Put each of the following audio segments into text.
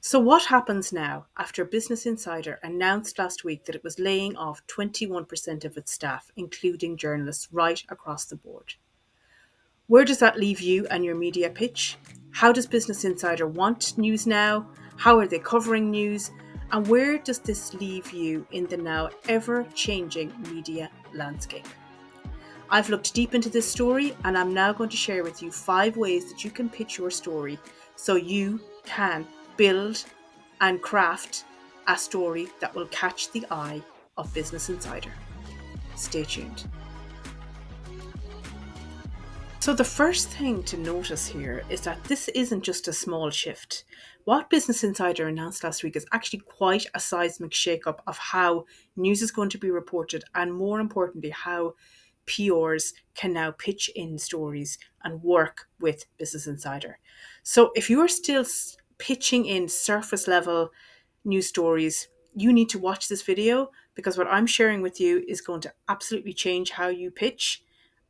So, what happens now after Business Insider announced last week that it was laying off 21% of its staff, including journalists, right across the board? Where does that leave you and your media pitch? How does Business Insider want news now? How are they covering news? And where does this leave you in the now ever changing media landscape? I've looked deep into this story and I'm now going to share with you 5 ways that you can pitch your story so you can build and craft a story that will catch the eye of Business Insider. Stay tuned. So, the first thing to notice here is that this isn't just a small shift. What Business Insider announced last week is actually quite a seismic shakeup of how news is going to be reported, and more importantly, how PRs can now pitch in stories and work with Business Insider. So, if you are still pitching in surface level news stories, you need to watch this video because what I'm sharing with you is going to absolutely change how you pitch,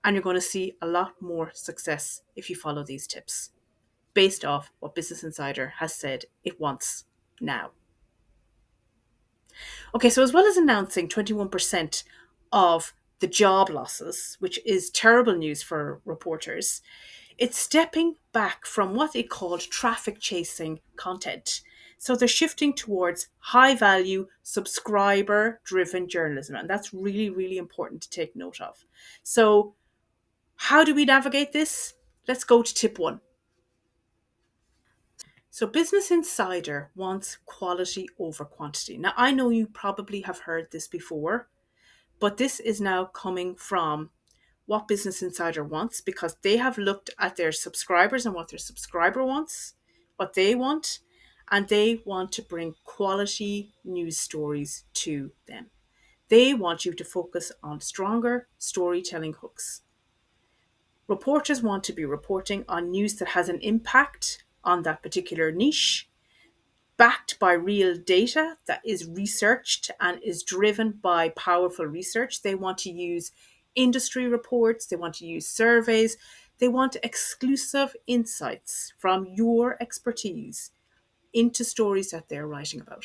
and you're going to see a lot more success if you follow these tips based off what Business Insider has said it wants now. Okay, so as well as announcing 21% of the job losses, which is terrible news for reporters, it's stepping back from what it called traffic chasing content. So they're shifting towards high value, subscriber driven journalism. And that's really, really important to take note of. So, how do we navigate this? Let's go to tip 1. So, Business Insider wants quality over quantity. Now, I know you probably have heard this before, but this is now coming from what Business Insider wants because they have looked at their subscribers and what their subscriber wants, what they want, and they want to bring quality news stories to them. They want you to focus on stronger storytelling hooks. Reporters want to be reporting on news that has an impact on that particular niche, backed by real data that is researched and is driven by powerful research. They want to use industry reports, they want to use surveys, they want exclusive insights from your expertise into stories that they're writing about.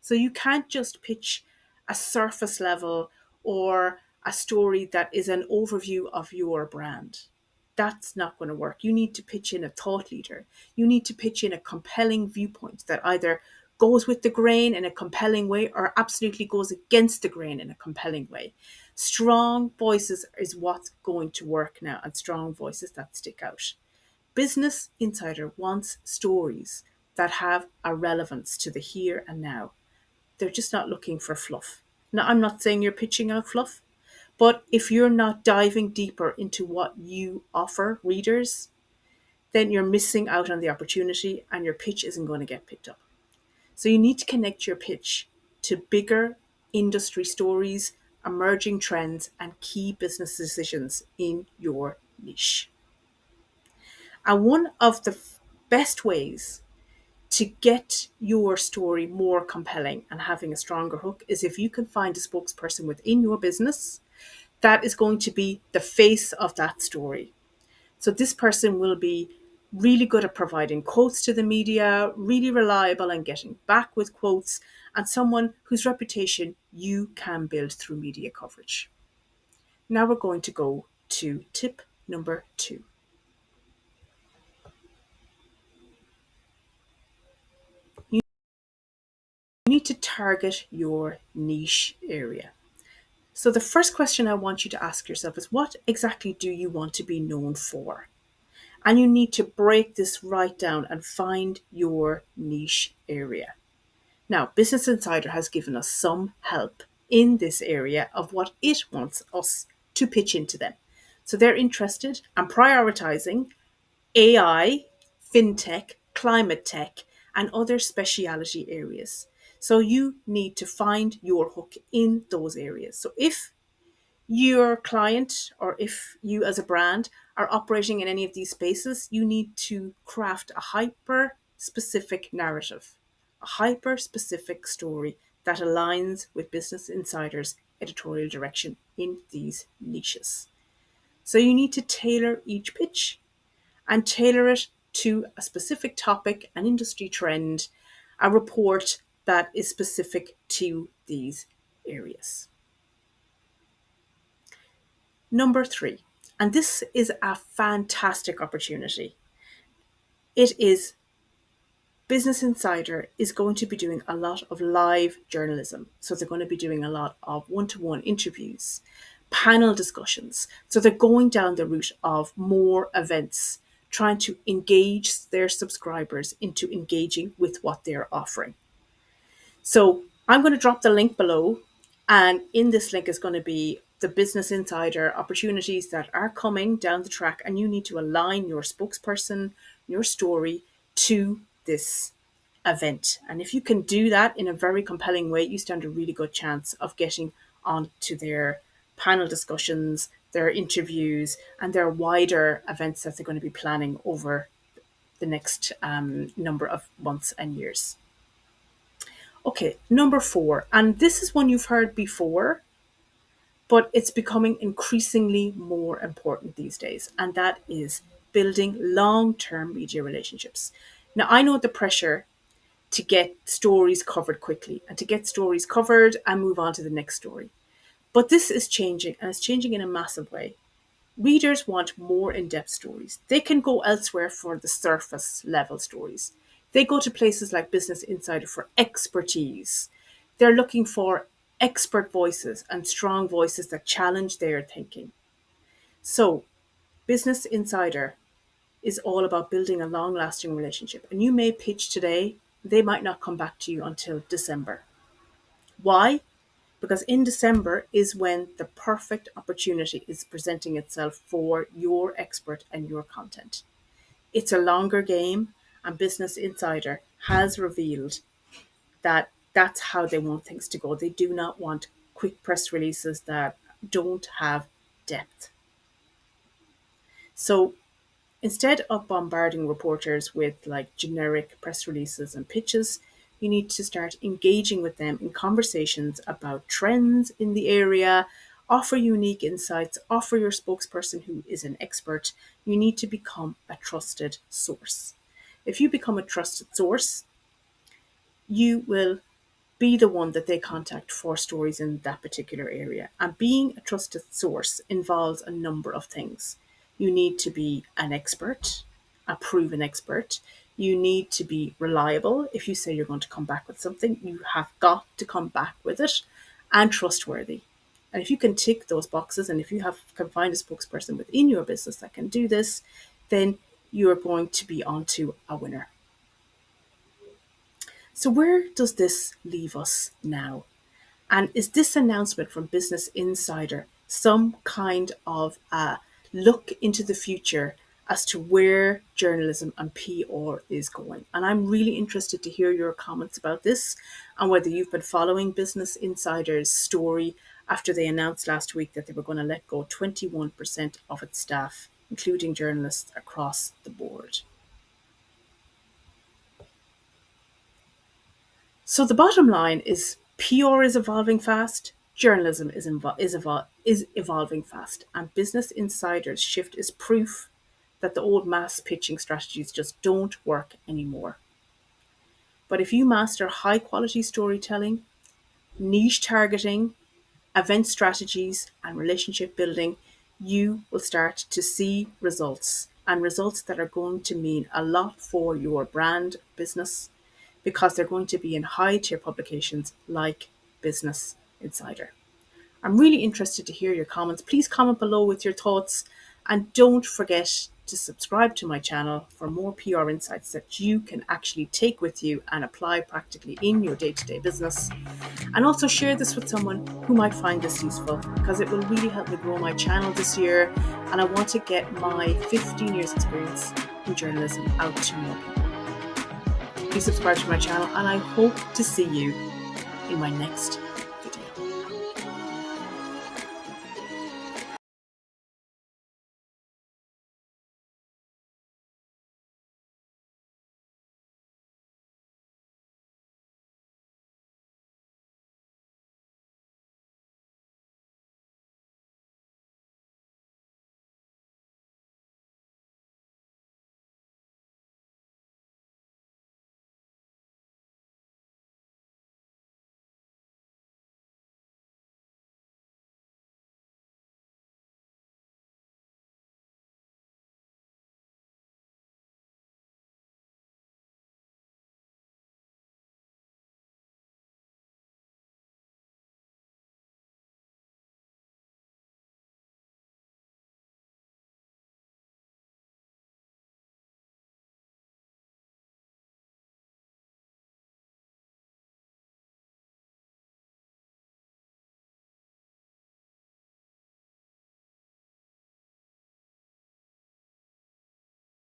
So you can't just pitch a surface level or a story that is an overview of your brand. That's not going to work. You need to pitch in a thought leader. You need to pitch in a compelling viewpoint that either goes with the grain in a compelling way or absolutely goes against the grain in a compelling way. Strong voices is what's going to work now, and strong voices that stick out. Business Insider wants stories that have a relevance to the here and now. They're just not looking for fluff. Now, I'm not saying you're pitching out fluff, but if you're not diving deeper into what you offer readers, then you're missing out on the opportunity and your pitch isn't going to get picked up. So you need to connect your pitch to bigger industry stories, emerging trends, and key business decisions in your niche. And one of the best ways to get your story more compelling and having a stronger hook is if you can find a spokesperson within your business that is going to be the face of that story. So this person will be really good at providing quotes to the media, really reliable and getting back with quotes, and someone whose reputation you can build through media coverage. Now we're going to go to tip number 2. You need to target your niche area. So the first question I want you to ask yourself is, what exactly do you want to be known for? And you need to break this right down and find your niche area. Now, Business Insider has given us some help in this area of what it wants us to pitch into them. So they're interested and prioritizing AI, fintech, climate tech, and other speciality areas. So you need to find your hook in those areas. So if your client or if you as a brand are operating in any of these spaces, you need to craft a hyper specific narrative, a hyper specific story that aligns with Business Insider's editorial direction in these niches. So you need to tailor each pitch and tailor it to a specific topic, an industry trend, a report that is specific to these areas. Number 3, and this is a fantastic opportunity. It is Business Insider is going to be doing a lot of live journalism. So they're going to be doing a lot of one-to-one interviews, panel discussions. So they're going down the route of more events, trying to engage their subscribers into engaging with what they're offering. So I'm going to drop the link below. And in this link is going to be the Business Insider opportunities that are coming down the track. And you need to align your spokesperson, your story to this event. And if you can do that in a very compelling way, you stand a really good chance of getting on to their panel discussions, their interviews, and their wider events that they're going to be planning over the next number of months and years. Okay, number 4, and this is one you've heard before, but it's becoming increasingly more important these days, and that is building long-term media relationships. Now, I know the pressure to get stories covered quickly and to get stories covered and move on to the next story. But this is changing, and it's changing in a massive way. Readers want more in-depth stories. They can go elsewhere for the surface level stories. They go to places like Business Insider for expertise. They're looking for expert voices and strong voices that challenge their thinking. So, Business Insider is all about building a long-lasting relationship. And you may pitch today, they might not come back to you until December. Why? Because in December is when the perfect opportunity is presenting itself for your expert and your content. It's a longer game, and Business Insider has revealed that that's how they want things to go. They do not want quick press releases that don't have depth. So instead of bombarding reporters with like generic press releases and pitches, you need to start engaging with them in conversations about trends in the area, offer unique insights, offer your spokesperson who is an expert. You need to become a trusted source. If you become a trusted source, you will be the one that they contact for stories in that particular area. And being a trusted source involves a number of things. You need to be an expert, a proven expert. You need to be reliable. If you say you're going to come back with something, you have got to come back with it, and trustworthy. And if you can tick those boxes, and if you can find a spokesperson within your business that can do this, then you're going to be onto a winner. So where does this leave us now? And is this announcement from Business Insider some kind of a look into the future as to where journalism and PR is going? And I'm really interested to hear your comments about this and whether you've been following Business Insider's story after they announced last week that they were going to let go 21% of its staff, including journalists across the board. So the bottom line is PR is evolving fast, journalism is evolving fast, and Business Insider's shift is proof that the old mass pitching strategies just don't work anymore. But if you master high quality storytelling, niche targeting, event strategies, and relationship building, you will start to see results, and results that are going to mean a lot for your brand business, because they're going to be in high tier publications like Business Insider. I'm really interested to hear your comments. Please comment below with your thoughts, and don't forget to subscribe to my channel for more PR insights that you can actually take with you and apply practically in your day-to-day business. And also share this with someone who might find this useful, because it will really help me grow my channel this year, and I want to get my 15 years experience in journalism out to more people. Please subscribe to my channel, and I hope to see you in my next